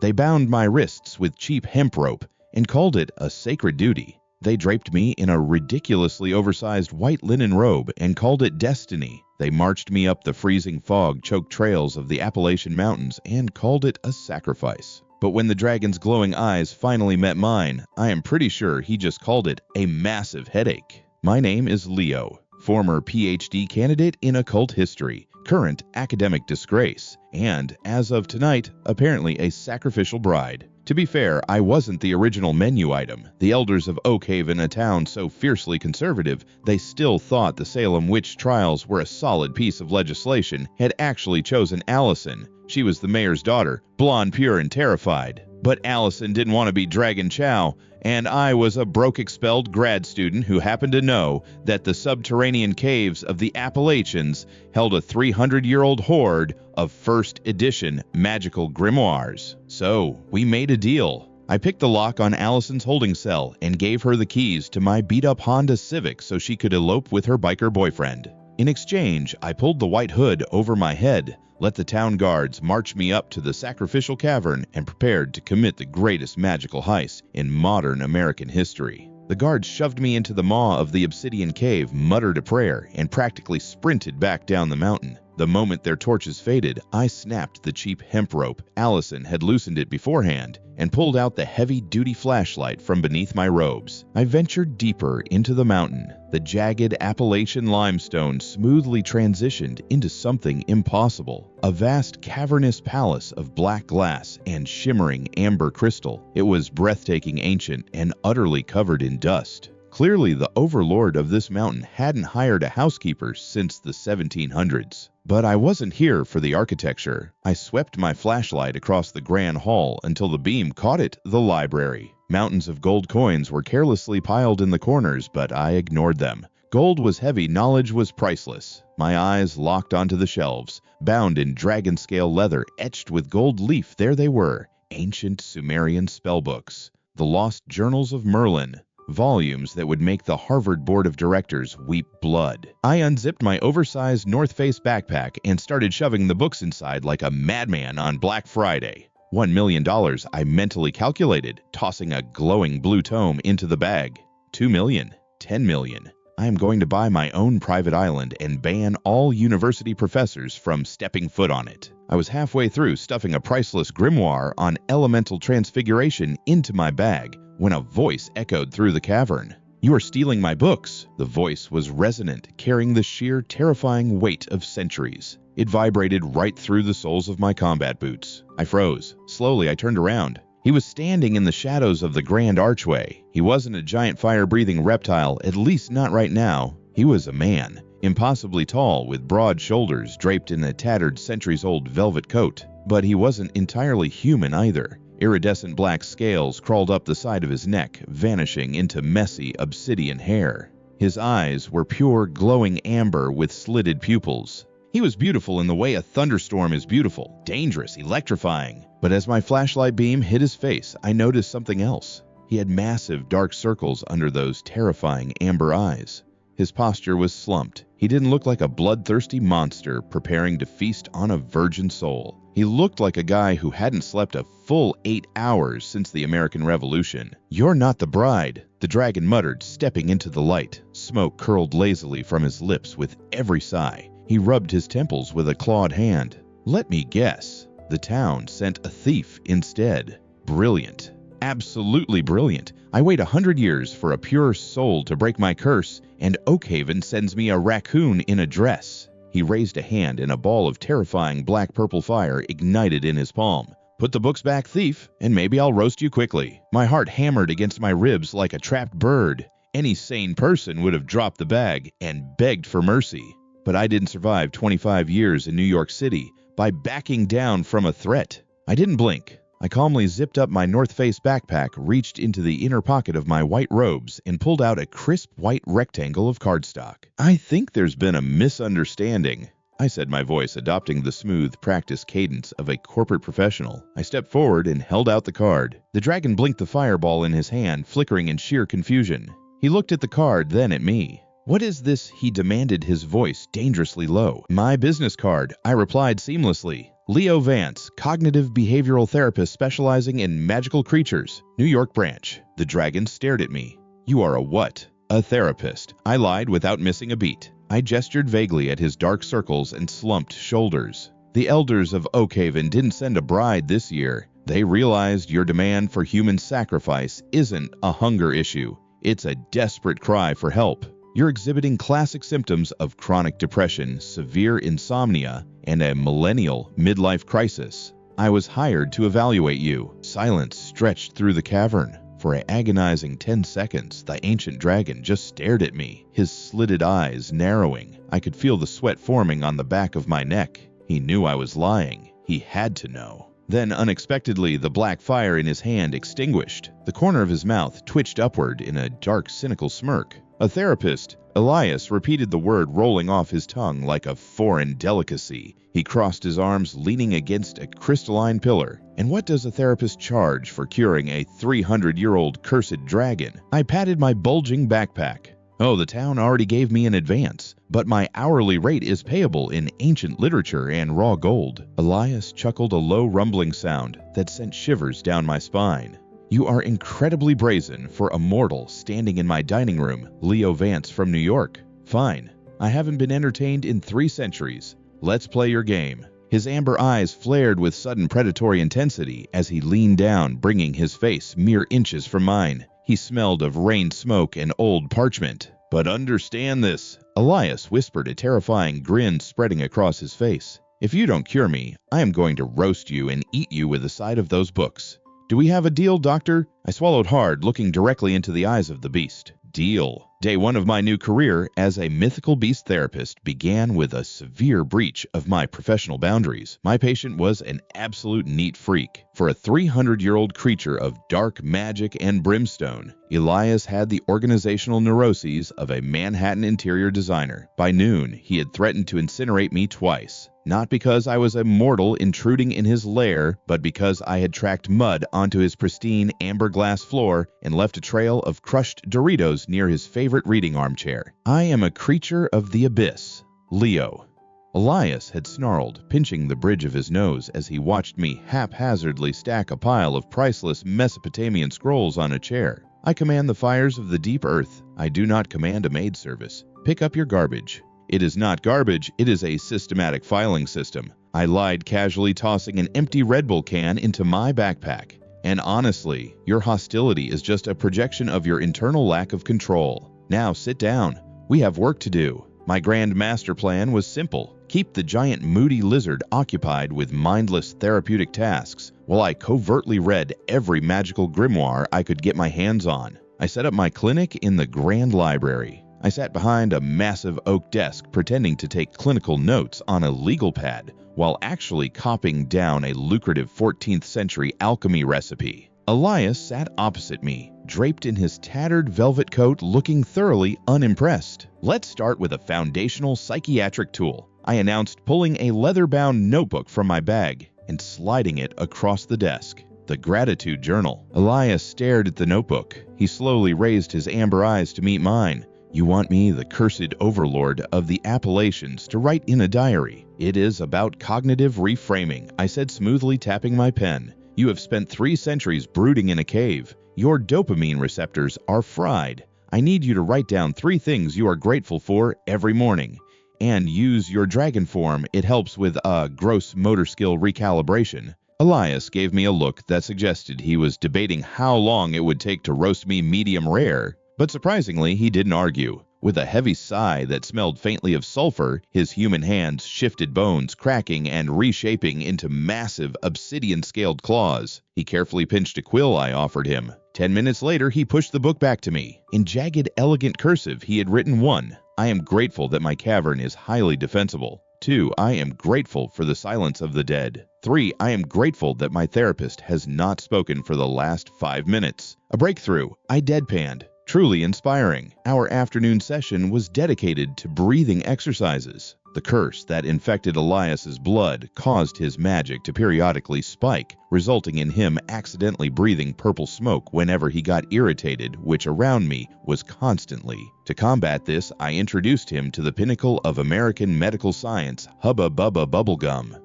They bound my wrists with cheap hemp rope and called it a sacred duty. They draped me in a ridiculously oversized white linen robe and called it destiny. They marched me up the freezing fog-choked trails of the Appalachian Mountains and called it a sacrifice. But when the dragon's glowing eyes finally met mine, I am pretty sure he just called it a massive headache. My name is Leo, former PhD candidate in occult history, current academic disgrace, and, as of tonight, apparently a sacrificial bride. To be fair, I wasn't the original menu item. The elders of Oakhaven, a town so fiercely conservative, they still thought the Salem witch trials were a solid piece of legislation, had actually chosen Allison. She was the mayor's daughter, blonde, pure, and terrified. But Allison didn't want to be Dragon Chow, and I was a broke expelled grad student who happened to know that the subterranean caves of the Appalachians held a 300-year-old hoard of first edition magical grimoires. So we made a deal. I picked the lock on Allison's holding cell and gave her the keys to my beat-up Honda Civic so she could elope with her biker boyfriend. In exchange, I pulled the white hood over my head, let the town guards march me up to the sacrificial cavern, and prepared to commit the greatest magical heist in modern American history. The guards shoved me into the maw of the obsidian cave, muttered a prayer, and practically sprinted back down the mountain. The moment their torches faded, I snapped the cheap hemp rope. Allison had loosened it beforehand and pulled out the heavy-duty flashlight from beneath my robes. I ventured deeper into the mountain. The jagged Appalachian limestone smoothly transitioned into something impossible. A vast cavernous palace of black glass and shimmering amber crystal. It was breathtaking, ancient, and utterly covered in dust. Clearly, the overlord of this mountain hadn't hired a housekeeper since the 1700s. But I wasn't here for the architecture. I swept my flashlight across the grand hall until the beam caught it, the library. Mountains of gold coins were carelessly piled in the corners, but I ignored them. Gold was heavy, knowledge was priceless. My eyes locked onto the shelves. Bound in dragon-scale leather, etched with gold leaf, there they were. Ancient Sumerian spellbooks. The lost journals of Merlin. Volumes that would make the Harvard Board of Directors weep blood. I unzipped my oversized North Face backpack and started shoving the books inside like a madman on Black Friday. $1 million, I mentally calculated, tossing a glowing blue tome into the bag. 2 million, 10 million. I am going to buy my own private island and ban all university professors from stepping foot on it. I was halfway through stuffing a priceless grimoire on elemental transfiguration into my bag when a voice echoed through the cavern. "You are stealing my books." The voice was resonant, carrying the sheer, terrifying weight of centuries. It vibrated right through the soles of my combat boots. I froze. Slowly, I turned around. He was standing in the shadows of the grand archway. He wasn't a giant fire-breathing reptile, at least not right now. He was a man, impossibly tall, with broad shoulders draped in a tattered, centuries-old velvet coat. But he wasn't entirely human either. Iridescent black scales crawled up the side of his neck, vanishing into messy obsidian hair. His eyes were pure, glowing amber with slitted pupils. He was beautiful in the way a thunderstorm is beautiful, dangerous, electrifying. But as my flashlight beam hit his face, I noticed something else. He had massive dark circles under those terrifying amber eyes. His posture was slumped. He didn't look like a bloodthirsty monster preparing to feast on a virgin soul. He looked like a guy who hadn't slept a full 8 hours since the American Revolution. "You're not the bride," the dragon muttered, stepping into the light. Smoke curled lazily from his lips with every sigh. He rubbed his temples with a clawed hand. "Let me guess. The town sent a thief instead." Brilliant. Absolutely brilliant. I wait 100 years for a pure soul to break my curse, and Oakhaven sends me a raccoon in a dress. He raised a hand and a ball of terrifying black-purple fire ignited in his palm. "Put the books back, thief, and maybe I'll roast you quickly." My heart hammered against my ribs like a trapped bird. Any sane person would have dropped the bag and begged for mercy. But I didn't survive 25 years in New York City by backing down from a threat. I didn't blink. I calmly zipped up my North Face backpack, reached into the inner pocket of my white robes, and pulled out a crisp white rectangle of cardstock. "I think there's been a misunderstanding," I said, my voice adopting the smooth, practiced cadence of a corporate professional. I stepped forward and held out the card. The dragon blinked the fireball in his hand, flickering in sheer confusion. He looked at the card, then at me. "What is this?" he demanded, his voice dangerously low. "My business card," I replied seamlessly. "Leo Vance, cognitive behavioral therapist specializing in magical creatures, New York branch." The dragon stared at me. "You are a what?" "A therapist," I lied without missing a beat. I gestured vaguely at his dark circles and slumped shoulders. "The elders of Oakhaven didn't send a bride this year. They realized your demand for human sacrifice isn't a hunger issue. It's a desperate cry for help. You're exhibiting classic symptoms of chronic depression, severe insomnia, and a millennial midlife crisis. I was hired to evaluate you." Silence stretched through the cavern. For an agonizing 10 seconds, the ancient dragon just stared at me, his slitted eyes narrowing. I could feel the sweat forming on the back of my neck. He knew I was lying. He had to know. Then, unexpectedly, the black fire in his hand extinguished. The corner of his mouth twitched upward in a dark, cynical smirk. "A therapist," Elias repeated the word, rolling off his tongue like a foreign delicacy. He crossed his arms, leaning against a crystalline pillar. "And what does a therapist charge for curing a 300-year-old cursed dragon?" I patted my bulging backpack. "Oh, the town already gave me an advance, but my hourly rate is payable in ancient literature and raw gold." Elias chuckled, a low rumbling sound that sent shivers down my spine. "You are incredibly brazen for a mortal standing in my dining room, Leo Vance from New York. Fine. I haven't been entertained in 3 centuries. Let's play your game." His amber eyes flared with sudden predatory intensity as he leaned down, bringing his face mere inches from mine. He smelled of rain smoke and old parchment. "But understand this," Elias whispered, a terrifying grin spreading across his face. "If you don't cure me, I am going to roast you and eat you with the side of those books. Do we have a deal, doctor?" I swallowed hard, looking directly into the eyes of the beast. Deal. Day 1 of my new career as a mythical beast therapist began with a severe breach of my professional boundaries. My patient was an absolute neat freak. For a 300-year-old creature of dark magic and brimstone, Elias had the organizational neuroses of a Manhattan interior designer. By noon, he had threatened to incinerate me twice. Not because I was a mortal intruding in his lair, but because I had tracked mud onto his pristine amber glass floor and left a trail of crushed Doritos near his favorite reading armchair. "I am a creature of the abyss, Leo." Elias had snarled, pinching the bridge of his nose as he watched me haphazardly stack a pile of priceless Mesopotamian scrolls on a chair. "I command the fires of the deep earth. I do not command a maid service. Pick up your garbage." "It is not garbage, it is a systematic filing system," I lied, casually tossing an empty Red Bull can into my backpack. "And honestly, your hostility is just a projection of your internal lack of control. Now sit down. We have work to do." My grand master plan was simple. Keep the giant moody lizard occupied with mindless therapeutic tasks, while I covertly read every magical grimoire I could get my hands on. I set up my clinic in the Grand Library. I sat behind a massive oak desk pretending to take clinical notes on a legal pad while actually copying down a lucrative 14th century alchemy recipe. Elias sat opposite me, draped in his tattered velvet coat, looking thoroughly unimpressed. "Let's start with a foundational psychiatric tool," I announced, pulling a leather-bound notebook from my bag and sliding it across the desk. "The Gratitude Journal." Elias stared at the notebook. He slowly raised his amber eyes to meet mine. "You want me, the cursed overlord of the Appalachians, to write in a diary? It is about cognitive reframing," I said smoothly, tapping my pen. "You have spent 3 centuries brooding in a cave. Your dopamine receptors are fried. I need you to write down 3 things you are grateful for every morning. And use your dragon form. It helps with gross motor skill recalibration." Elias gave me a look that suggested he was debating how long it would take to roast me medium rare. But surprisingly, he didn't argue. With a heavy sigh that smelled faintly of sulfur, his human hands shifted bones, cracking and reshaping into massive obsidian-scaled claws. He carefully pinched a quill I offered him. 10 minutes later, he pushed the book back to me. In jagged, elegant cursive, he had written 1. I am grateful that my cavern is highly defensible. 2. I am grateful for the silence of the dead. 3. I am grateful that my therapist has not spoken for the last 5 minutes. A breakthrough. I deadpanned. truly inspiring. Our afternoon session was dedicated to breathing exercises. The curse that infected Elias's blood caused his magic to periodically spike, resulting in him accidentally breathing purple smoke whenever he got irritated, which around me was constantly. To combat this, I introduced him to the pinnacle of American medical science, Hubba Bubba Bubblegum.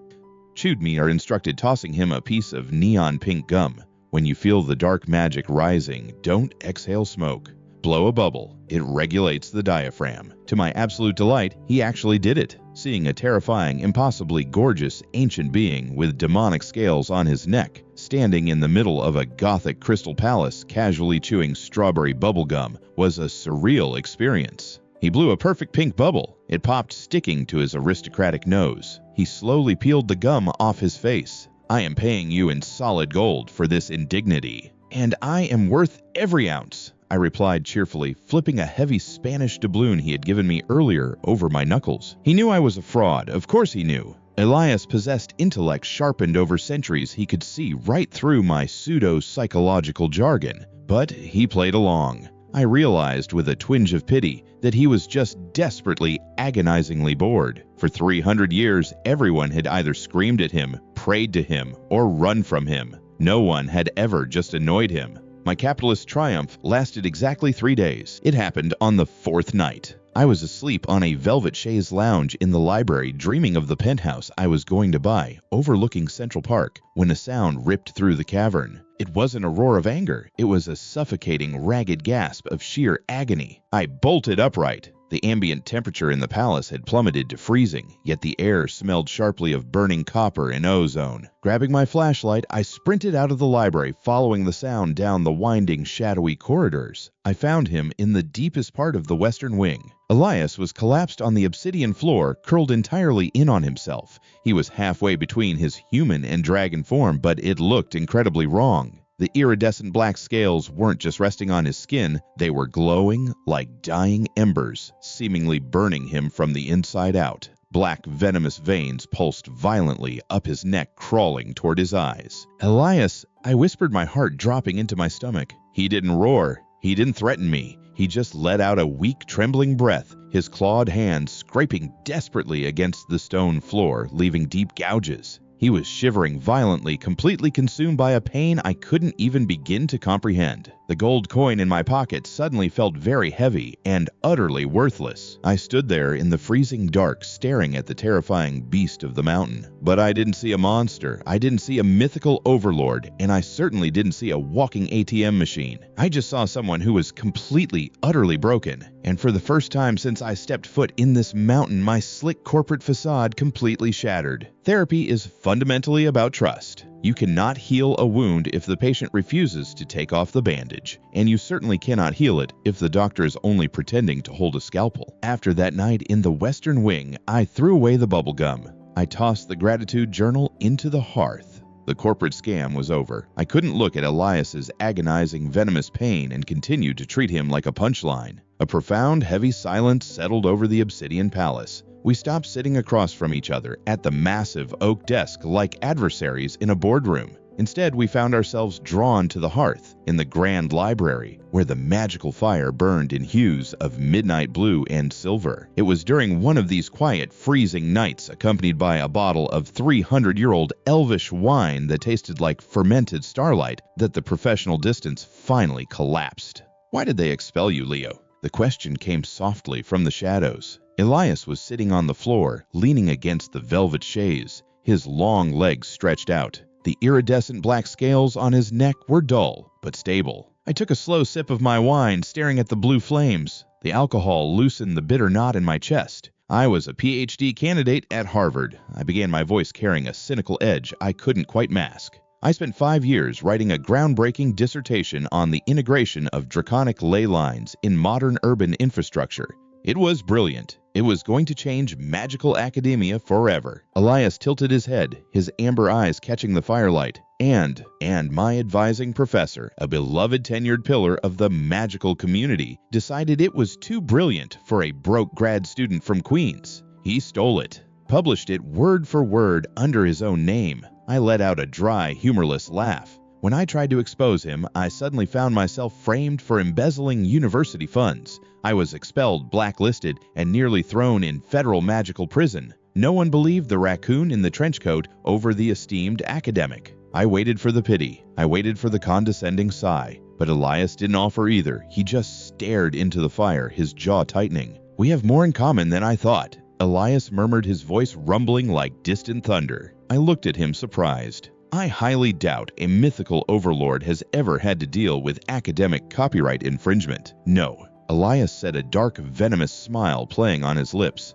Chewed me are instructed tossing him a piece of neon pink gum. When you feel the dark magic rising, don't exhale smoke. Blow a bubble. It regulates the diaphragm. To my absolute delight, he actually did it. Seeing a terrifying, impossibly gorgeous ancient being with demonic scales on his neck, standing in the middle of a gothic crystal palace casually chewing strawberry bubblegum was a surreal experience. He blew a perfect pink bubble. It popped sticking to his aristocratic nose. He slowly peeled the gum off his face. I am paying you in solid gold for this indignity. And I am worth every ounce, I replied cheerfully, flipping a heavy Spanish doubloon he had given me earlier over my knuckles. He knew I was a fraud, of course he knew. Elias possessed intellect sharpened over centuries. He could see right through my pseudo-psychological jargon, but he played along. I realized with a twinge of pity that he was just desperately, agonizingly bored. For 300 years, everyone had either screamed at him, prayed to him, or run from him. No one had ever just annoyed him. My capitalist triumph lasted exactly 3 days. It happened on the 4th night. I was asleep on a velvet chaise lounge in the library, dreaming of the penthouse I was going to buy, overlooking Central Park, when a sound ripped through the cavern. It wasn't a roar of anger. It was a suffocating, ragged gasp of sheer agony. I bolted upright. The ambient temperature in the palace had plummeted to freezing, yet the air smelled sharply of burning copper and ozone. Grabbing my flashlight, I sprinted out of the library, following the sound down the winding, shadowy corridors. I found him in the deepest part of the western wing. Elias was collapsed on the obsidian floor, curled entirely in on himself. He was halfway between his human and dragon form, but it looked incredibly wrong. The iridescent black scales weren't just resting on his skin, they were glowing like dying embers, seemingly burning him from the inside out. Black venomous veins pulsed violently up his neck, crawling toward his eyes. "Elias," I whispered, my heart dropping into my stomach. He didn't roar. He didn't threaten me. He just let out a weak, trembling breath, his clawed hands scraping desperately against the stone floor, leaving deep gouges. He was shivering violently, completely consumed by a pain I couldn't even begin to comprehend. The gold coin in my pocket suddenly felt very heavy and utterly worthless. I stood there in the freezing dark, staring at the terrifying beast of the mountain. But I didn't see a monster, I didn't see a mythical overlord, and I certainly didn't see a walking ATM machine. I just saw someone who was completely, utterly broken. And for the first time since I stepped foot in this mountain, my slick corporate facade completely shattered. Therapy is fundamentally about trust. You cannot heal a wound if the patient refuses to take off the bandage, and you certainly cannot heal it if the doctor is only pretending to hold a scalpel. After that night in the Western Wing, I threw away the bubblegum. I tossed the gratitude journal into the hearth. The corporate scam was over. I couldn't look at Elias's agonizing, venomous pain and continued to treat him like a punchline. A profound, heavy silence settled over the Obsidian Palace. We stopped sitting across from each other at the massive oak desk like adversaries in a boardroom. Instead, we found ourselves drawn to the hearth in the grand library, where the magical fire burned in hues of midnight blue and silver. It was during one of these quiet, freezing nights, accompanied by a bottle of 300-year-old elvish wine that tasted like fermented starlight, that the professional distance finally collapsed. "Why did they expel you, Leo?" The question came softly from the shadows. Elias was sitting on the floor, leaning against the velvet chaise, his long legs stretched out. The iridescent black scales on his neck were dull, but stable. I took a slow sip of my wine, staring at the blue flames. The alcohol loosened the bitter knot in my chest. I was a PhD candidate at Harvard. I began, my voice carrying a cynical edge I couldn't quite mask. I spent 5 years writing a groundbreaking dissertation on the integration of draconic ley lines in modern urban infrastructure. It was brilliant. It was going to change magical academia forever. Elias tilted his head, his amber eyes catching the firelight. And my advising professor, a beloved tenured pillar of the magical community, decided it was too brilliant for a broke grad student from Queens. He stole it, published it word for word under his own name. I let out a dry, humorless laugh. When I tried to expose him, I suddenly found myself framed for embezzling university funds. I was expelled, blacklisted, and nearly thrown in federal magical prison. No one believed the raccoon in the trench coat over the esteemed academic. I waited for the pity. I waited for the condescending sigh. But Elias didn't offer either. He just stared into the fire, his jaw tightening. "We have more in common than I thought," Elias murmured, his voice rumbling like distant thunder. I looked at him surprised. I highly doubt a mythical overlord has ever had to deal with academic copyright infringement. No, Elias said, a dark, venomous smile playing on his lips.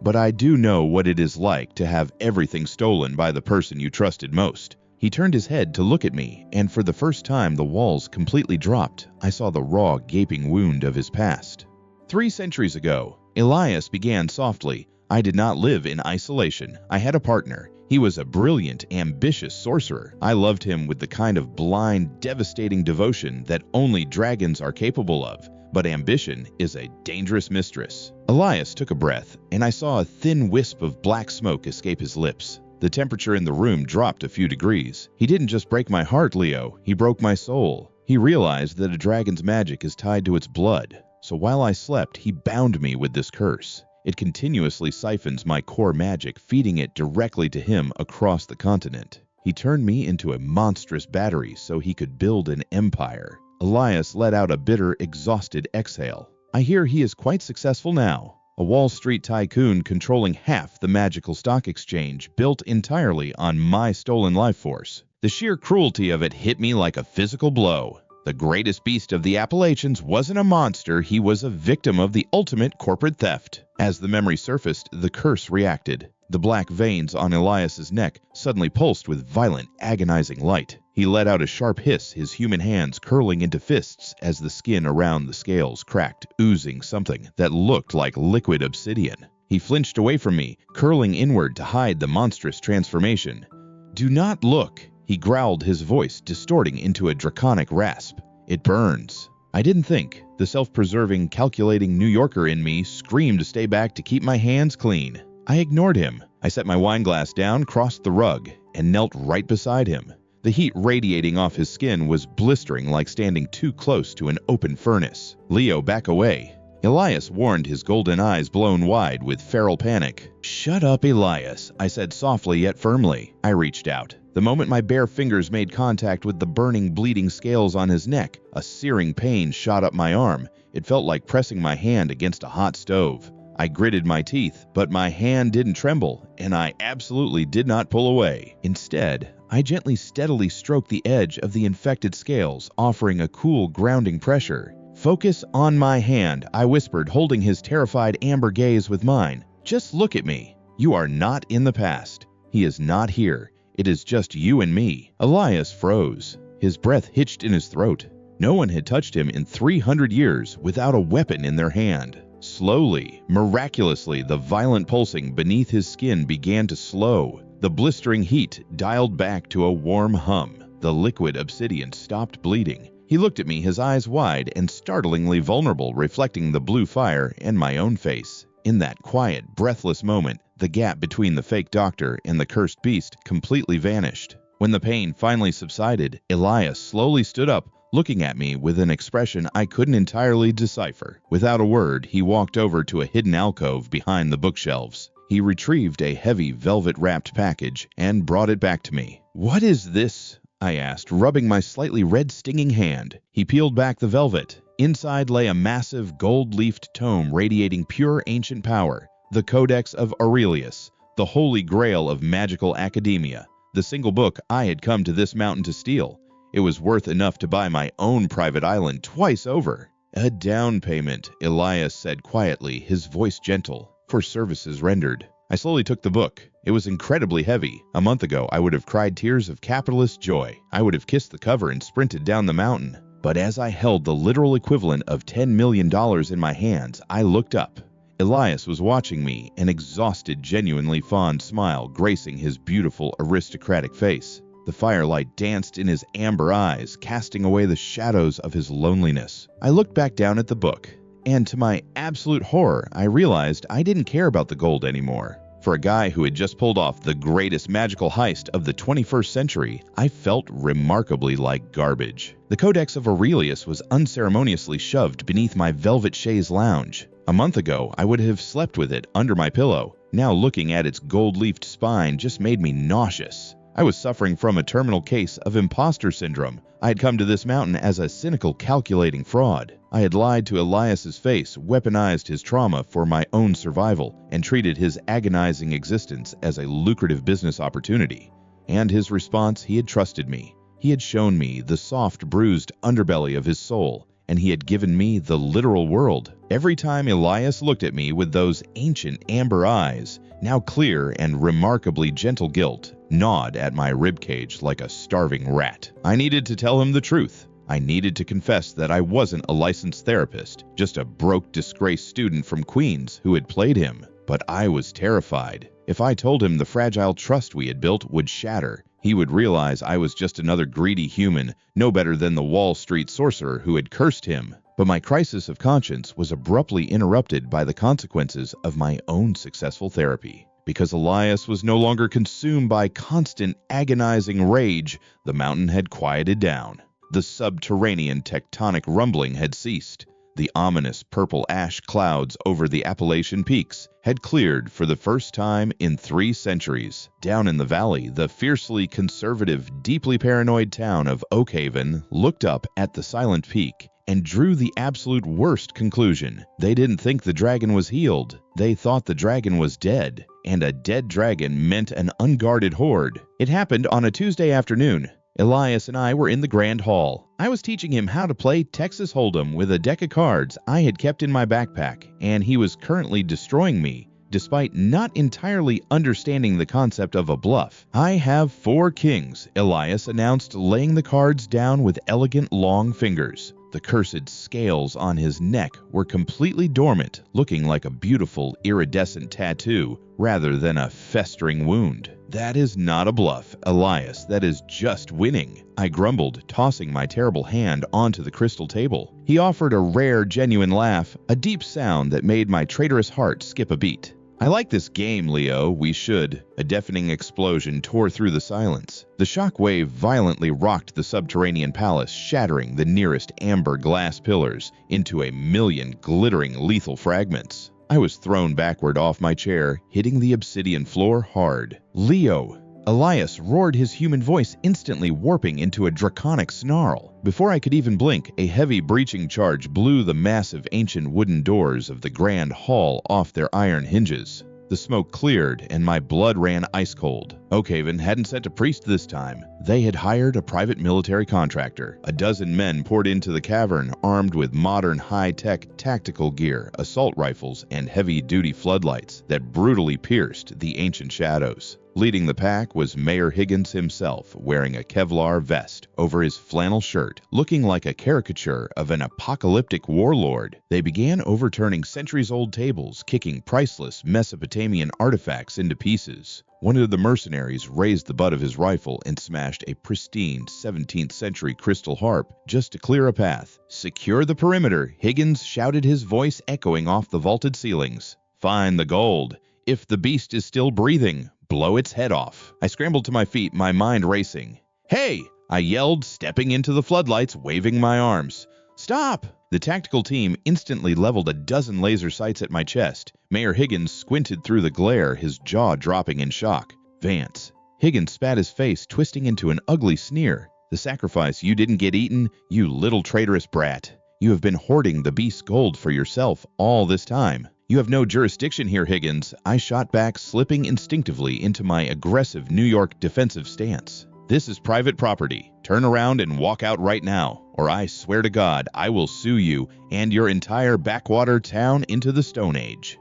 "But I do know what it is like to have everything stolen by the person you trusted most." He turned his head to look at me, and for the first time the walls completely dropped. I saw the raw, gaping wound of his past. 3 centuries ago, Elias began softly. I did not live in isolation. I had a partner. He was a brilliant, ambitious sorcerer. I loved him with the kind of blind, devastating devotion that only dragons are capable of. But ambition is a dangerous mistress. Elias took a breath, and I saw a thin wisp of black smoke escape his lips. The temperature in the room dropped a few degrees. "He didn't just break my heart, Leo. He broke my soul." He realized that a dragon's magic is tied to its blood. So while I slept, he bound me with this curse. It continuously siphons my core magic, feeding it directly to him across the continent. He turned me into a monstrous battery so he could build an empire. Elias let out a bitter, exhausted exhale. "I hear he is quite successful now. A Wall Street tycoon controlling half the magical stock exchange, built entirely on my stolen life force." The sheer cruelty of it hit me like a physical blow. The greatest beast of the Appalachians wasn't a monster, he was a victim of the ultimate corporate theft. As the memory surfaced, the curse reacted. The black veins on Elias's neck suddenly pulsed with violent, agonizing light. He let out a sharp hiss, his human hands curling into fists as the skin around the scales cracked, oozing something that looked like liquid obsidian. He flinched away from me, curling inward to hide the monstrous transformation. "Do not look," he growled, his voice distorting into a draconic rasp. "It burns." I didn't think. The self-preserving, calculating New Yorker in me screamed to stay back to keep my hands clean. I ignored him. I set my wine glass down, crossed the rug, and knelt right beside him. The heat radiating off his skin was blistering, like standing too close to an open furnace. "Leo, back away." Elias warned, his golden eyes blown wide with feral panic. "Shut up, Elias," I said softly yet firmly. I reached out. The moment my bare fingers made contact with the burning, bleeding scales on his neck, a searing pain shot up my arm. It felt like pressing my hand against a hot stove. I gritted my teeth, but my hand didn't tremble, and I absolutely did not pull away. Instead, I gently, steadily stroked the edge of the infected scales, offering a cool, grounding pressure. "Focus on my hand," I whispered, holding his terrified amber gaze with mine. "Just look at me. You are not in the past. He is not here. It is just you and me." Elias froze. His breath hitched in his throat. No one had touched him in 300 years without a weapon in their hand. Slowly, miraculously, the violent pulsing beneath his skin began to slow. The blistering heat dialed back to a warm hum. The liquid obsidian stopped bleeding. He looked at me, his eyes wide and startlingly vulnerable, reflecting the blue fire and my own face. In that quiet, breathless moment, the gap between the fake doctor and the cursed beast completely vanished. When the pain finally subsided, Elias slowly stood up, looking at me with an expression I couldn't entirely decipher. Without a word, he walked over to a hidden alcove behind the bookshelves. He retrieved a heavy, velvet-wrapped package and brought it back to me. "What is this?" I asked, rubbing my slightly red, stinging hand. He peeled back the velvet. Inside lay a massive, gold-leafed tome radiating pure ancient power. The Codex of Aurelius, the holy grail of magical academia. The single book I had come to this mountain to steal. It was worth enough to buy my own private island twice over. "A down payment," Elias said quietly, his voice gentle, "for services rendered." I slowly took the book. It was incredibly heavy. A month ago, I would have cried tears of capitalist joy. I would have kissed the cover and sprinted down the mountain. But as I held the literal equivalent of $10 million in my hands, I looked up. Elias was watching me, an exhausted, genuinely fond smile gracing his beautiful, aristocratic face. The firelight danced in his amber eyes, casting away the shadows of his loneliness. I looked back down at the book, and to my absolute horror, I realized I didn't care about the gold anymore. For a guy who had just pulled off the greatest magical heist of the 21st century, I felt remarkably like garbage. The Codex of Aurelius was unceremoniously shoved beneath my velvet chaise lounge. A month ago, I would have slept with it under my pillow. Now looking at its gold-leafed spine just made me nauseous. I was suffering from a terminal case of imposter syndrome. I had come to this mountain as a cynical, calculating fraud. I had lied to Elias's face, weaponized his trauma for my own survival, and treated his agonizing existence as a lucrative business opportunity. And his response, he had trusted me. He had shown me the soft, bruised underbelly of his soul, and he had given me the literal world. Every time Elias looked at me with those ancient amber eyes, now clear and remarkably gentle guilt, gnawed at my ribcage like a starving rat. I needed to tell him the truth. I needed to confess that I wasn't a licensed therapist, just a broke, disgraced student from Queens who had played him. But I was terrified. If I told him the fragile trust we had built would shatter, he would realize I was just another greedy human, no better than the Wall Street sorcerer who had cursed him. But my crisis of conscience was abruptly interrupted by the consequences of my own successful therapy. Because Elias was no longer consumed by constant, agonizing rage, the mountain had quieted down. The subterranean tectonic rumbling had ceased. The ominous purple ash clouds over the Appalachian peaks had cleared for the first time in 3 centuries. Down in the valley, the fiercely conservative, deeply paranoid town of Oakhaven looked up at the silent peak and drew the absolute worst conclusion. They didn't think the dragon was healed. They thought the dragon was dead, and a dead dragon meant an unguarded horde. It happened on a Tuesday afternoon. Elias and I were in the Grand Hall. I was teaching him how to play Texas Hold'em with a deck of cards I had kept in my backpack, and he was currently destroying me, despite not entirely understanding the concept of a bluff. "I have 4 kings," Elias announced, laying the cards down with elegant long fingers. The cursed scales on his neck were completely dormant, looking like a beautiful iridescent tattoo rather than a festering wound. "That is not a bluff, Elias. That is just winning," I grumbled, tossing my terrible hand onto the crystal table. He offered a rare, genuine laugh, a deep sound that made my traitorous heart skip a beat. "I like this game, Leo. We should." A deafening explosion tore through the silence. The shock wave violently rocked the subterranean palace, shattering the nearest amber glass pillars into a million glittering lethal fragments. I was thrown backward off my chair, hitting the obsidian floor hard. "Leo!" Elias roared, his human voice instantly warping into a draconic snarl. Before I could even blink, a heavy breaching charge blew the massive ancient wooden doors of the grand hall off their iron hinges. The smoke cleared, and my blood ran ice-cold. Oakhaven hadn't sent a priest this time. They had hired a private military contractor. A dozen men poured into the cavern, armed with modern high-tech tactical gear, assault rifles, and heavy-duty floodlights that brutally pierced the ancient shadows. Leading the pack was Mayor Higgins himself, wearing a Kevlar vest over his flannel shirt, looking like a caricature of an apocalyptic warlord. They began overturning centuries-old tables, kicking priceless Mesopotamian artifacts into pieces. One of the mercenaries raised the butt of his rifle and smashed a pristine 17th century crystal harp just to clear a path. "Secure the perimeter," Higgins shouted, his voice echoing off the vaulted ceilings. "Find the gold. If the beast is still breathing, blow its head off." I scrambled to my feet, my mind racing. "Hey!" I yelled, stepping into the floodlights, waving my arms. "Stop!" The tactical team instantly leveled a dozen laser sights at my chest. Mayor Higgins squinted through the glare, his jaw dropping in shock. "Vance." Higgins spat his face, twisting into an ugly sneer. "The sacrifice you didn't get eaten, you little traitorous brat. You have been hoarding the beast's gold for yourself all this time." "You have no jurisdiction here, Higgins," I shot back, slipping instinctively into my aggressive New York defensive stance. "This is private property. Turn around and walk out right now, or I swear to God I will sue you and your entire backwater town into the Stone Age."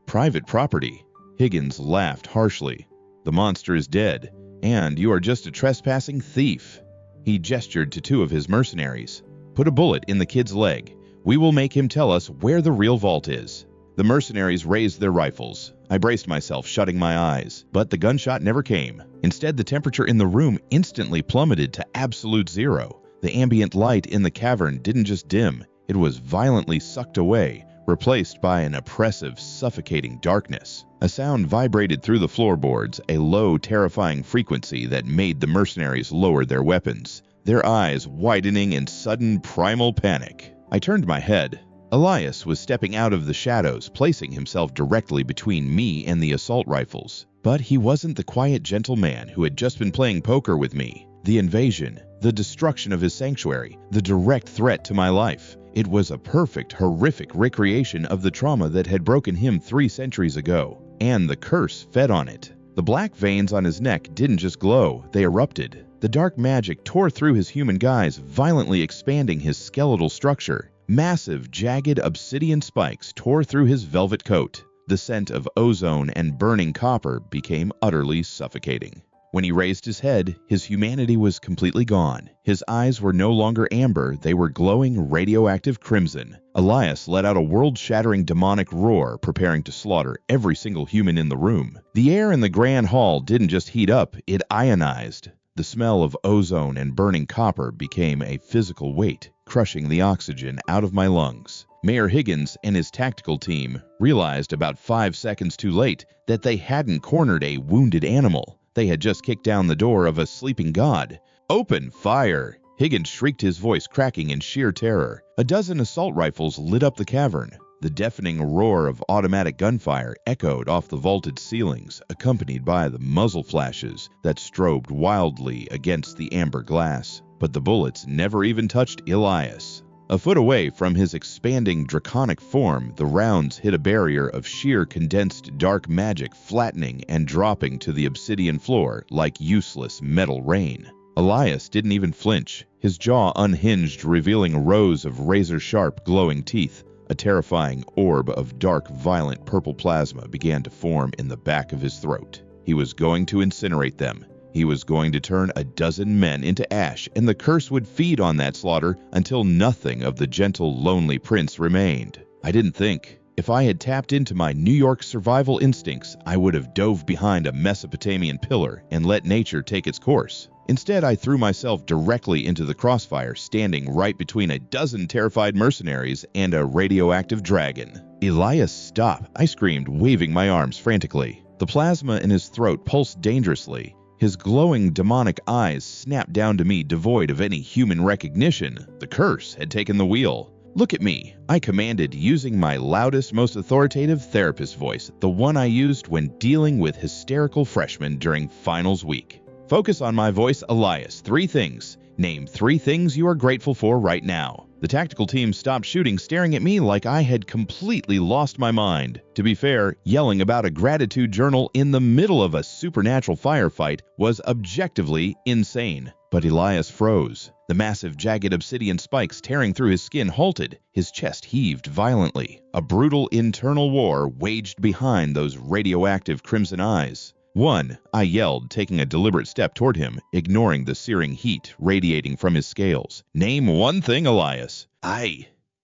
"Private property?" Higgins laughed harshly. "The monster is dead, and you are just a trespassing thief." He gestured to 2 of his mercenaries. "Put a bullet in the kid's leg. We will make him tell us where the real vault is." The mercenaries raised their rifles. I braced myself, shutting my eyes, but the gunshot never came. Instead, the temperature in the room instantly plummeted to absolute zero. The ambient light in the cavern didn't just dim, it was violently sucked away, replaced by an oppressive, suffocating darkness. A sound vibrated through the floorboards, a low, terrifying frequency that made the mercenaries lower their weapons, their eyes widening in sudden, primal panic. I turned my head. Elias was stepping out of the shadows, placing himself directly between me and the assault rifles. But he wasn't the quiet, gentle man who had just been playing poker with me. The invasion, the destruction of his sanctuary, the direct threat to my life. It was a perfect, horrific recreation of the trauma that had broken him 3 centuries ago, and the curse fed on it. The black veins on his neck didn't just glow, they erupted. The dark magic tore through his human guise, violently expanding his skeletal structure. Massive, jagged obsidian spikes tore through his velvet coat. The scent of ozone and burning copper became utterly suffocating. When he raised his head, his humanity was completely gone. His eyes were no longer amber, they were glowing radioactive crimson. Elias let out a world-shattering demonic roar, preparing to slaughter every single human in the room. The air in the grand hall didn't just heat up, it ionized. The smell of ozone and burning copper became a physical weight, crushing the oxygen out of my lungs. Mayor Higgins and his tactical team realized about 5 seconds too late that they hadn't cornered a wounded animal. They had just kicked down the door of a sleeping god. "Open fire!" Higgins shrieked, his voice cracking in sheer terror. A dozen assault rifles lit up the cavern. The deafening roar of automatic gunfire echoed off the vaulted ceilings, accompanied by the muzzle flashes that strobed wildly against the amber glass. But the bullets never even touched Elias. A foot away from his expanding draconic form, the rounds hit a barrier of sheer condensed dark magic, flattening and dropping to the obsidian floor like useless metal rain. Elias didn't even flinch. His jaw unhinged, revealing rows of razor-sharp, glowing teeth. A terrifying orb of dark, violent purple plasma began to form in the back of his throat. He was going to incinerate them. He was going to turn a dozen men into ash, and the curse would feed on that slaughter until nothing of the gentle, lonely prince remained. I didn't think. If I had tapped into my New York survival instincts, I would have dove behind a Mesopotamian pillar and let nature take its course. Instead, I threw myself directly into the crossfire, standing right between a dozen terrified mercenaries and a radioactive dragon. "Elias, stop!" I screamed, waving my arms frantically. The plasma in his throat pulsed dangerously. His glowing demonic eyes snapped down to me, devoid of any human recognition. The curse had taken the wheel. "Look at me," I commanded, using my loudest, most authoritative therapist voice, the one I used when dealing with hysterical freshmen during finals week. "Focus on my voice, Elias. 3 things. Name 3 things you are grateful for right now." The tactical team stopped shooting, staring at me like I had completely lost my mind. To be fair, yelling about a gratitude journal in the middle of a supernatural firefight was objectively insane. But Elias froze. The massive, jagged obsidian spikes tearing through his skin halted. His chest heaved violently. A brutal internal war waged behind those radioactive crimson eyes. "1," I yelled, taking a deliberate step toward him, ignoring the searing heat radiating from his scales. "Name 1 thing, Elias."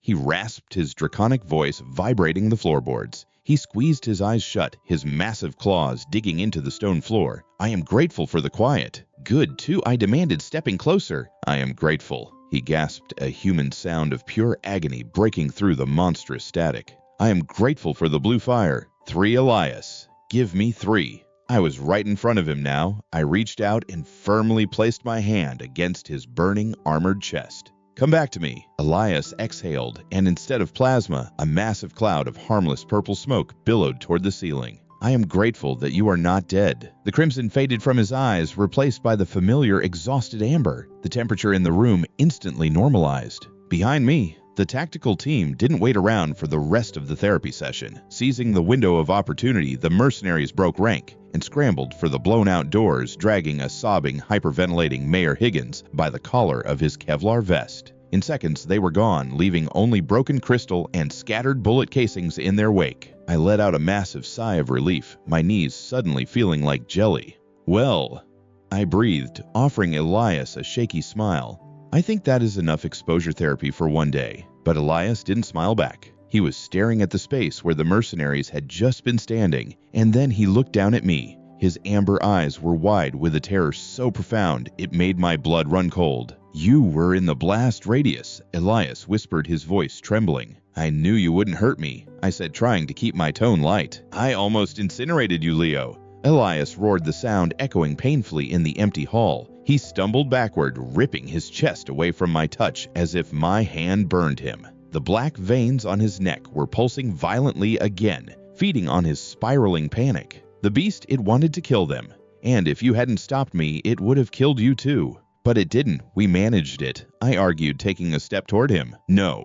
He rasped, his draconic voice vibrating the floorboards. He squeezed his eyes shut, his massive claws digging into the stone floor. "I am grateful for the quiet." "Good, too," I demanded, stepping closer. "I am grateful," he gasped, a human sound of pure agony breaking through the monstrous static. "I am grateful for the blue fire." 3, Elias. "Give me 3. I was right in front of him now. I reached out and firmly placed my hand against his burning, armored chest. "Come back to me." Elias exhaled, and instead of plasma, a massive cloud of harmless purple smoke billowed toward the ceiling. "I am grateful that you are not dead." The crimson faded from his eyes, replaced by the familiar, exhausted amber. The temperature in the room instantly normalized. Behind me, the tactical team didn't wait around for the rest of the therapy session. Seizing the window of opportunity, the mercenaries broke rank and scrambled for the blown-out doors, dragging a sobbing, hyperventilating Mayor Higgins by the collar of his Kevlar vest. In seconds, they were gone, leaving only broken crystal and scattered bullet casings in their wake. I let out a massive sigh of relief, my knees suddenly feeling like jelly. "Well," I breathed, offering Elias a shaky smile. "I think that is enough exposure therapy for one day." But Elias didn't smile back. He was staring at the space where the mercenaries had just been standing, and then he looked down at me. His amber eyes were wide with a terror so profound it made my blood run cold. You were in the blast radius, Elias whispered, his voice trembling. I knew you wouldn't hurt me, I said, trying to keep my tone light. I almost incinerated you, Leo. Elias roared, the sound echoing painfully in the empty hall. He stumbled backward, ripping his chest away from my touch as if my hand burned him. The black veins on his neck were pulsing violently again, feeding on his spiraling panic. The beast, it wanted to kill them. And if you hadn't stopped me, it would have killed you too. But it didn't. We managed it, I argued, taking a step toward him. No.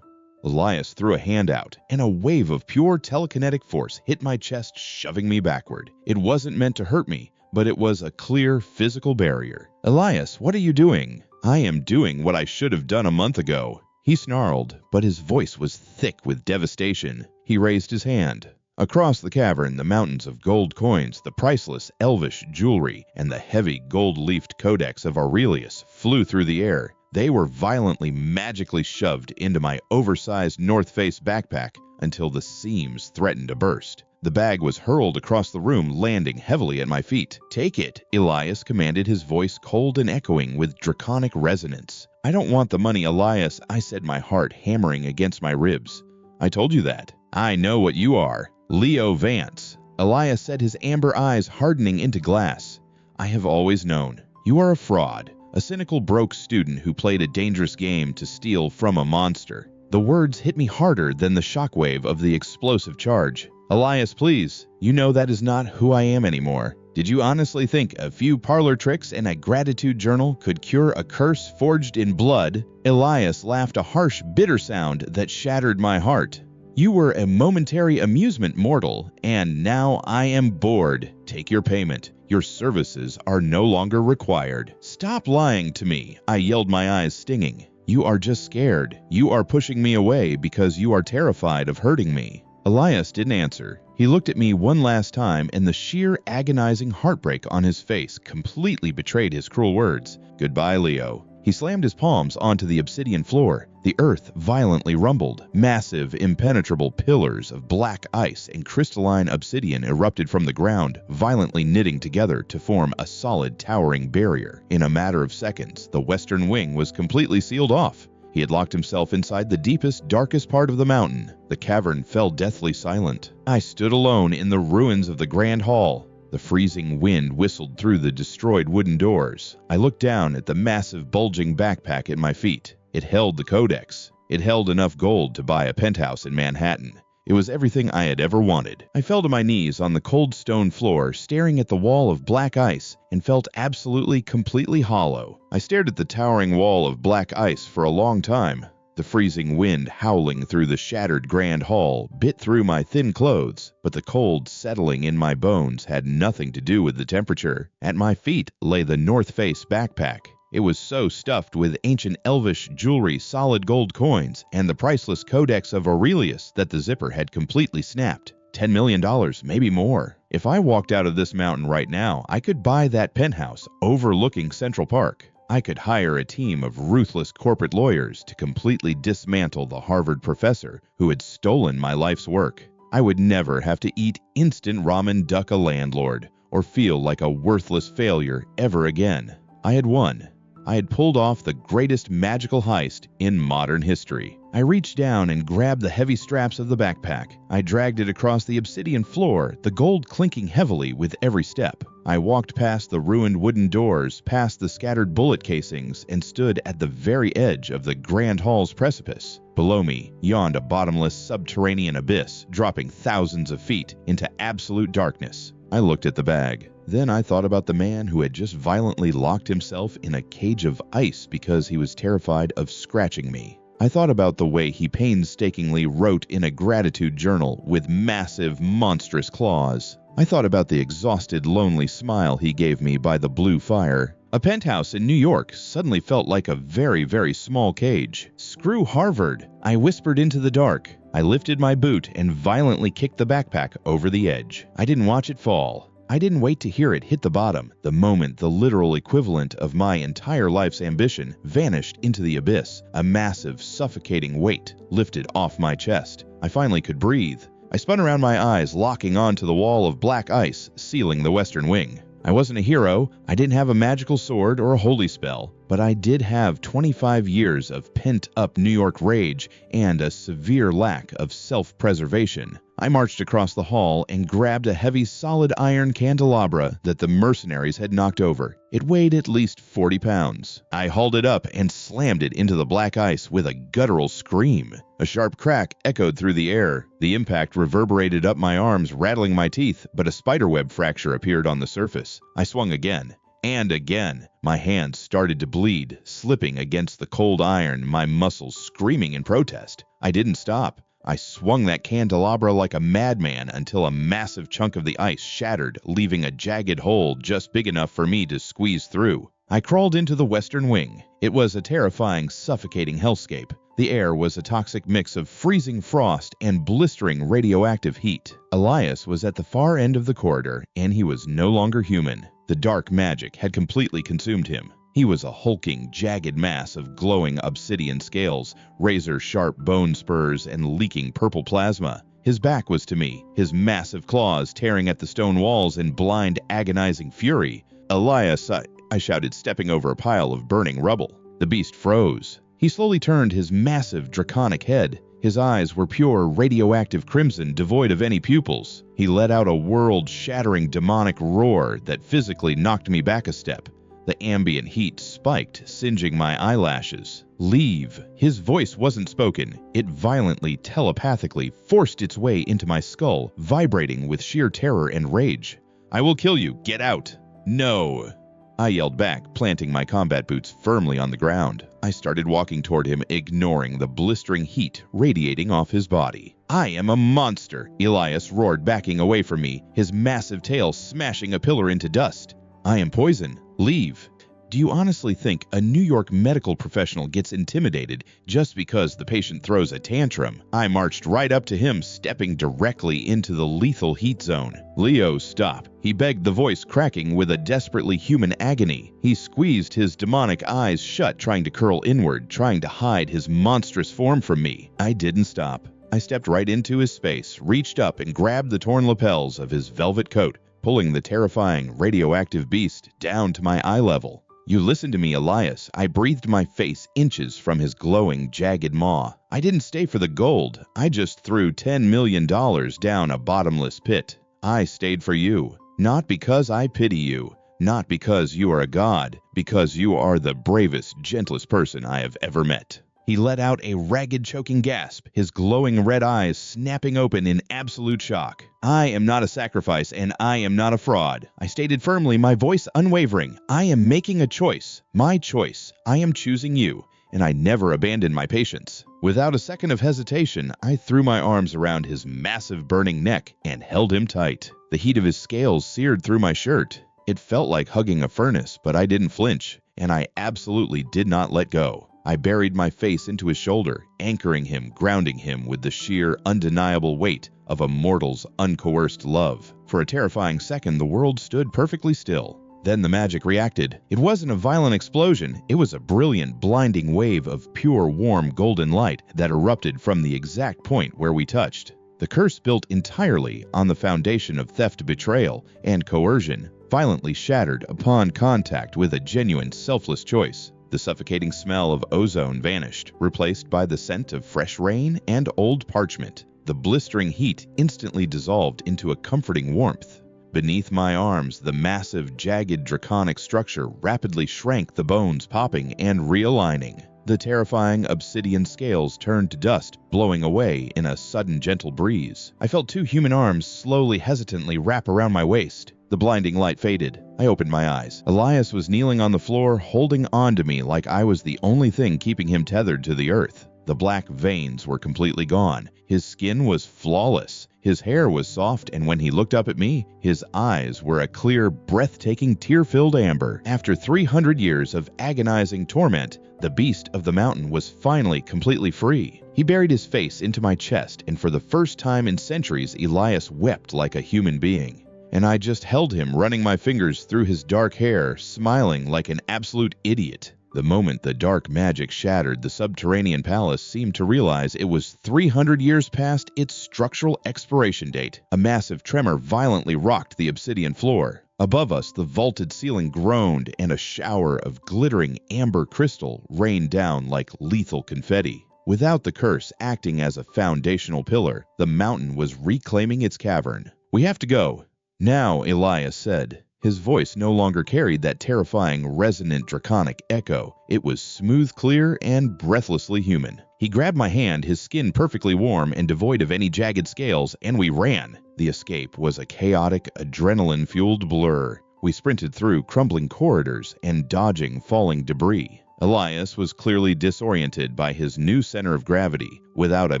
Elias threw a hand out, and a wave of pure telekinetic force hit my chest, shoving me backward. It wasn't meant to hurt me, but it was a clear physical barrier. Elias, what are you doing? I am doing what I should have done a month ago. He snarled, but his voice was thick with devastation. He raised his hand. Across the cavern, the mountains of gold coins, the priceless elvish jewelry, and the heavy gold-leafed codex of Aurelius flew through the air. They were violently, magically shoved into my oversized North Face backpack until the seams threatened to burst. The bag was hurled across the room, landing heavily at my feet. Take it, Elias commanded, his voice cold and echoing with draconic resonance. I don't want the money, Elias, I said, my heart hammering against my ribs. I told you that. I know what you are. Leo Vance. Elias said, his amber eyes hardening into glass. I have always known. You are a fraud. A cynical broke student who played a dangerous game to steal from a monster. The words hit me harder than the shockwave of the explosive charge. Elias, please. You know that is not who I am anymore. Did you honestly think a few parlor tricks and a gratitude journal could cure a curse forged in blood? Elias laughed, a harsh, bitter sound that shattered my heart. You were a momentary amusement, mortal, and now I am bored. Take your payment. Your services are no longer required. Stop lying to me, I yelled, my eyes stinging. You are just scared. You are pushing me away because you are terrified of hurting me. Elias didn't answer. He looked at me one last time, and the sheer agonizing heartbreak on his face completely betrayed his cruel words. Goodbye, Leo. He slammed his palms onto the obsidian floor. The earth violently rumbled. Massive, impenetrable pillars of black ice and crystalline obsidian erupted from the ground, violently knitting together to form a solid, towering barrier. In a matter of seconds, the western wing was completely sealed off. He had locked himself inside the deepest, darkest part of the mountain. The cavern fell deathly silent. I stood alone in the ruins of the Grand Hall. The freezing wind whistled through the destroyed wooden doors. I looked down at the massive, bulging backpack at my feet. It held the codex. It held enough gold to buy a penthouse in Manhattan. It was everything I had ever wanted. I fell to my knees on the cold stone floor, staring at the wall of black ice, and felt absolutely, completely hollow. I stared at the towering wall of black ice for a long time. The freezing wind howling through the shattered Grand Hall bit through my thin clothes, but the cold settling in my bones had nothing to do with the temperature. At my feet lay the North Face backpack. It was so stuffed with ancient elvish jewelry, solid gold coins, and the priceless codex of Aurelius that the zipper had completely snapped. $10 million, maybe more. If I walked out of this mountain right now, I could buy that penthouse overlooking Central Park. I could hire a team of ruthless corporate lawyers to completely dismantle the Harvard professor who had stolen my life's work. I would never have to eat instant ramen, duck a landlord, or feel like a worthless failure ever again. I had won. I had pulled off the greatest magical heist in modern history. I reached down and grabbed the heavy straps of the backpack. I dragged it across the obsidian floor, the gold clinking heavily with every step. I walked past the ruined wooden doors, past the scattered bullet casings, and stood at the very edge of the Grand Hall's precipice. Below me yawned a bottomless subterranean abyss, dropping thousands of feet into absolute darkness. I looked at the bag. Then I thought about the man who had just violently locked himself in a cage of ice because he was terrified of scratching me. I thought about the way he painstakingly wrote in a gratitude journal with massive, monstrous claws. I thought about the exhausted, lonely smile he gave me by the blue fire. A penthouse in New York suddenly felt like a very, very small cage. Screw Harvard, I whispered into the dark. I lifted my boot and violently kicked the backpack over the edge. I didn't watch it fall. I didn't wait to hear it hit the bottom. The moment the literal equivalent of my entire life's ambition vanished into the abyss, a massive, suffocating weight lifted off my chest. I finally could breathe. I spun around, my eyes locking onto the wall of black ice sealing the western wing. I wasn't a hero, I didn't have a magical sword or a holy spell, but I did have 25 years of pent-up New York rage and a severe lack of self-preservation. I marched across the hall and grabbed a heavy solid iron candelabra that the mercenaries had knocked over. It weighed at least 40 pounds. I hauled it up and slammed it into the black ice with a guttural scream. A sharp crack echoed through the air. The impact reverberated up my arms, rattling my teeth, but a spiderweb fracture appeared on the surface. I swung again. And again. My hands started to bleed, slipping against the cold iron, my muscles screaming in protest. I didn't stop. I swung that candelabra like a madman until a massive chunk of the ice shattered, leaving a jagged hole just big enough for me to squeeze through. I crawled into the western wing. It was a terrifying, suffocating hellscape. The air was a toxic mix of freezing frost and blistering radioactive heat. Elias was at the far end of the corridor, and he was no longer human. The dark magic had completely consumed him. He was a hulking, jagged mass of glowing obsidian scales, razor-sharp bone spurs, and leaking purple plasma. His back was to me, his massive claws tearing at the stone walls in blind, agonizing fury. "Elias," I shouted, stepping over a pile of burning rubble. The beast froze. He slowly turned his massive, draconic head. His eyes were pure, radioactive crimson, devoid of any pupils. He let out a world-shattering demonic roar that physically knocked me back a step. The ambient heat spiked, singeing my eyelashes. "Leave." His voice wasn't spoken. It violently, telepathically forced its way into my skull, vibrating with sheer terror and rage. "I will kill you. Get out." "No." I yelled back, planting my combat boots firmly on the ground. I started walking toward him, ignoring the blistering heat radiating off his body. "I am a monster," Elias roared, backing away from me, his massive tail smashing a pillar into dust. "I am poison. Leave." Do you honestly think a New York medical professional gets intimidated just because the patient throws a tantrum? I marched right up to him, stepping directly into the lethal heat zone. "Leo, stop," he begged, the voice cracking with a desperately human agony. He squeezed his demonic eyes shut, trying to curl inward, trying to hide his monstrous form from me. I didn't stop. I stepped right into his space, reached up and grabbed the torn lapels of his velvet coat, pulling the terrifying, radioactive beast down to my eye level. "You listen to me, Elias." I breathed my face inches from his glowing, jagged maw. "I didn't stay for the gold. I just threw $10 million down a bottomless pit. I stayed for you. Not because I pity you. Not because you are a god. Because you are the bravest, gentlest person I have ever met." He let out a ragged, choking gasp, his glowing red eyes snapping open in absolute shock. "I am not a sacrifice, and I am not a fraud." I stated firmly, my voice unwavering. "I am making a choice. My choice. I am choosing you, and I never abandon my patients." Without a second of hesitation, I threw my arms around his massive burning neck and held him tight. The heat of his scales seared through my shirt. It felt like hugging a furnace, but I didn't flinch, and I absolutely did not let go. I buried my face into his shoulder, anchoring him, grounding him with the sheer, undeniable weight of a mortal's uncoerced love. For a terrifying second, the world stood perfectly still. Then the magic reacted. It wasn't a violent explosion. It was a brilliant, blinding wave of pure, warm, golden light that erupted from the exact point where we touched. The curse built entirely on the foundation of theft, betrayal, and coercion, violently shattered upon contact with a genuine, selfless choice. The suffocating smell of ozone vanished, replaced by the scent of fresh rain and old parchment. The blistering heat instantly dissolved into a comforting warmth. Beneath my arms, the massive, jagged, draconic structure rapidly shrank, the bones popping and realigning. The terrifying obsidian scales turned to dust, blowing away in a sudden gentle breeze. I felt two human arms slowly, hesitantly wrap around my waist. The blinding light faded. I opened my eyes. Elias was kneeling on the floor, holding on to me like I was the only thing keeping him tethered to the earth. The black veins were completely gone. His skin was flawless. His hair was soft, and when he looked up at me, his eyes were a clear, breathtaking, tear-filled amber. After 300 years of agonizing torment, the beast of the mountain was finally completely free. He buried his face into my chest, and for the first time in centuries, Elias wept like a human being. And I just held him, running my fingers through his dark hair, smiling like an absolute idiot. The moment the dark magic shattered, the subterranean palace seemed to realize it was 300 years past its structural expiration date. A massive tremor violently rocked the obsidian floor. Above us, the vaulted ceiling groaned, and a shower of glittering amber crystal rained down like lethal confetti. Without the curse acting as a foundational pillar, the mountain was reclaiming its cavern. "We have to go now," Elias said. His voice no longer carried that terrifying, resonant, draconic echo. It was smooth, clear, and breathlessly human. He grabbed my hand, his skin perfectly warm and devoid of any jagged scales, and we ran. The escape was a chaotic, adrenaline-fueled blur. We sprinted through crumbling corridors and dodging falling debris. Elias was clearly disoriented by his new center of gravity. Without a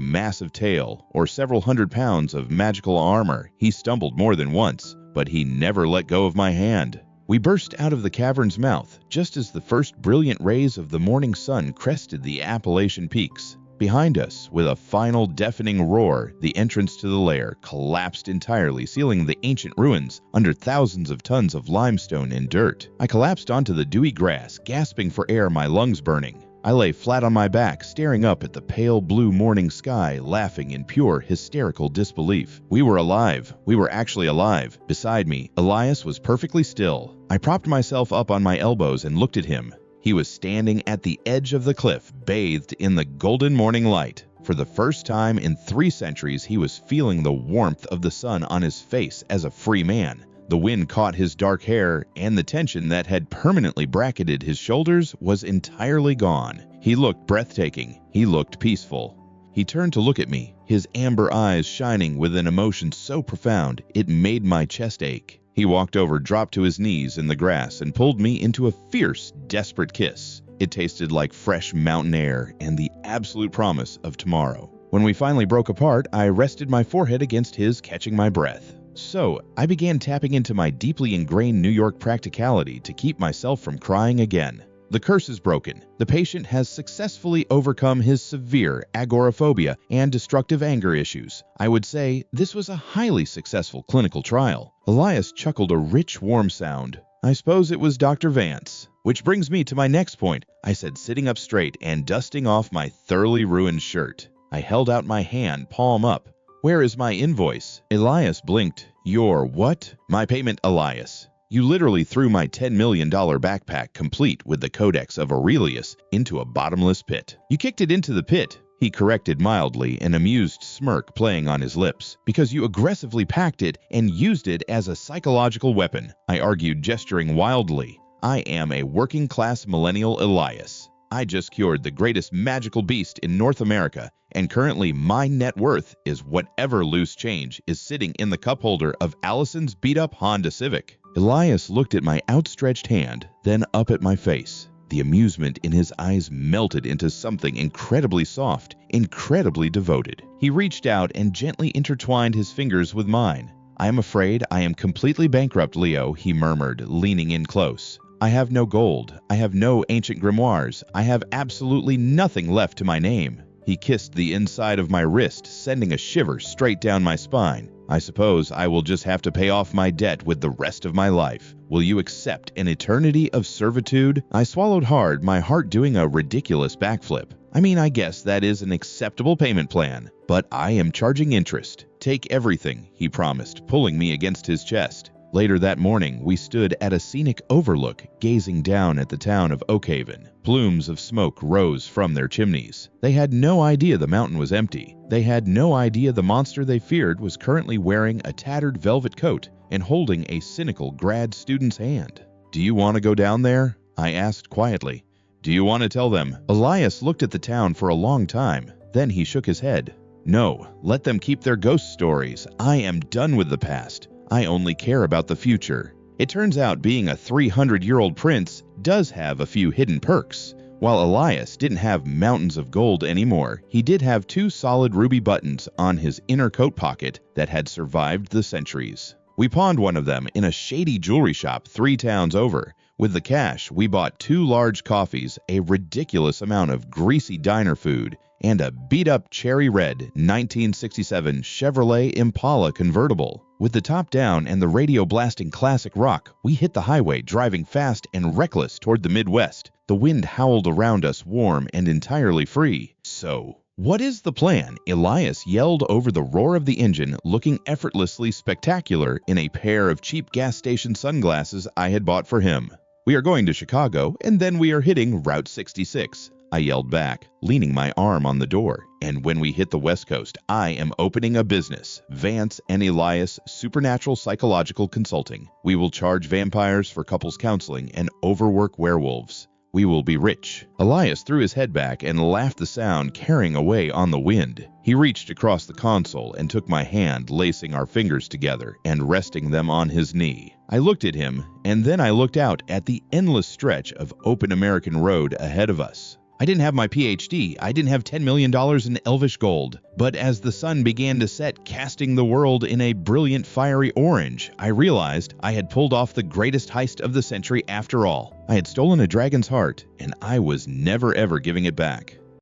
massive tail or several hundred pounds of magical armor, he stumbled more than once, but he never let go of my hand. We burst out of the cavern's mouth just as the first brilliant rays of the morning sun crested the Appalachian peaks. Behind us, with a final deafening roar, the entrance to the lair collapsed entirely, sealing the ancient ruins under thousands of tons of limestone and dirt. I collapsed onto the dewy grass, gasping for air, my lungs burning. I lay flat on my back, staring up at the pale blue morning sky, laughing in pure, hysterical disbelief. We were alive. We were actually alive. Beside me, Elias was perfectly still. I propped myself up on my elbows and looked at him. He was standing at the edge of the cliff, bathed in the golden morning light. For the first time in 3 centuries, he was feeling the warmth of the sun on his face as a free man. The wind caught his dark hair, and the tension that had permanently bracketed his shoulders was entirely gone. He looked breathtaking. He looked peaceful. He turned to look at me, his amber eyes shining with an emotion so profound it made my chest ache. He walked over, dropped to his knees in the grass, and pulled me into a fierce, desperate kiss. It tasted like fresh mountain air and the absolute promise of tomorrow. When we finally broke apart, I rested my forehead against his, catching my breath. So, I began tapping into my deeply ingrained New York practicality to keep myself from crying again. The curse is broken. The patient has successfully overcome his severe agoraphobia and destructive anger issues. I would say this was a highly successful clinical trial. Elias chuckled a rich, warm sound. I suppose it was Dr. Vance. Which brings me to my next point, I said, sitting up straight and dusting off my thoroughly ruined shirt. I held out my hand, palm up. "Where is my invoice?" Elias blinked. "Your what?" "My payment, Elias. You literally threw my $10 million backpack, complete with the Codex of Aurelius, into a bottomless pit." "You kicked it into the pit," he corrected mildly, an amused smirk playing on his lips, "because you aggressively packed it and used it as a psychological weapon," I argued, gesturing wildly. "I am a working-class millennial Elias. I just cured the greatest magical beast in North America, and currently my net worth is whatever loose change is sitting in the cup holder of Allison's beat-up Honda Civic." Elias looked at my outstretched hand, then up at my face. The amusement in his eyes melted into something incredibly soft, incredibly devoted. He reached out and gently intertwined his fingers with mine. "I am afraid I am completely bankrupt, Leo," he murmured, leaning in close. "I have no gold. I have no ancient grimoires. I have absolutely nothing left to my name." He kissed the inside of my wrist, sending a shiver straight down my spine. "I suppose I will just have to pay off my debt with the rest of my life. Will you accept an eternity of servitude?" I swallowed hard, my heart doing a ridiculous backflip. I guess that is an acceptable payment plan, but I am charging interest. "Take everything," he promised, pulling me against his chest. Later that morning, we stood at a scenic overlook, gazing down at the town of Oakhaven. Plumes of smoke rose from their chimneys. They had no idea the mountain was empty. They had no idea the monster they feared was currently wearing a tattered velvet coat and holding a cynical grad student's hand. "Do you want to go down there?" I asked quietly. "Do you want to tell them?" Elias looked at the town for a long time. Then he shook his head. "No, let them keep their ghost stories. I am done with the past. I only care about the future." It turns out being a 300-year-old prince does have a few hidden perks. While Elias didn't have mountains of gold anymore, he did have 2 solid ruby buttons on his inner coat pocket that had survived the centuries. We pawned one of them in a shady jewelry shop 3 towns over. With the cash, we bought 2 large coffees, a ridiculous amount of greasy diner food, and a beat-up cherry red 1967 Chevrolet Impala convertible. With the top down and the radio blasting classic rock, we hit the highway, driving fast and reckless toward the Midwest. The wind howled around us, warm and entirely free. "So, what is the plan?" Elias yelled over the roar of the engine, looking effortlessly spectacular in a pair of cheap gas station sunglasses I had bought for him. "We are going to Chicago, and then we are hitting Route 66. I yelled back, leaning my arm on the door. "And when we hit the West Coast, I am opening a business. Vance and Elias Supernatural Psychological Consulting. We will charge vampires for couples counseling and overwork werewolves. We will be rich." Elias threw his head back and laughed, the sound carrying away on the wind. He reached across the console and took my hand, lacing our fingers together and resting them on his knee. I looked at him, and then I looked out at the endless stretch of open American road ahead of us. I didn't have my PhD, I didn't have $10 million in elvish gold, but as the sun began to set, casting the world in a brilliant fiery orange, I realized I had pulled off the greatest heist of the century after all. I had stolen a dragon's heart, and I was never ever giving it back.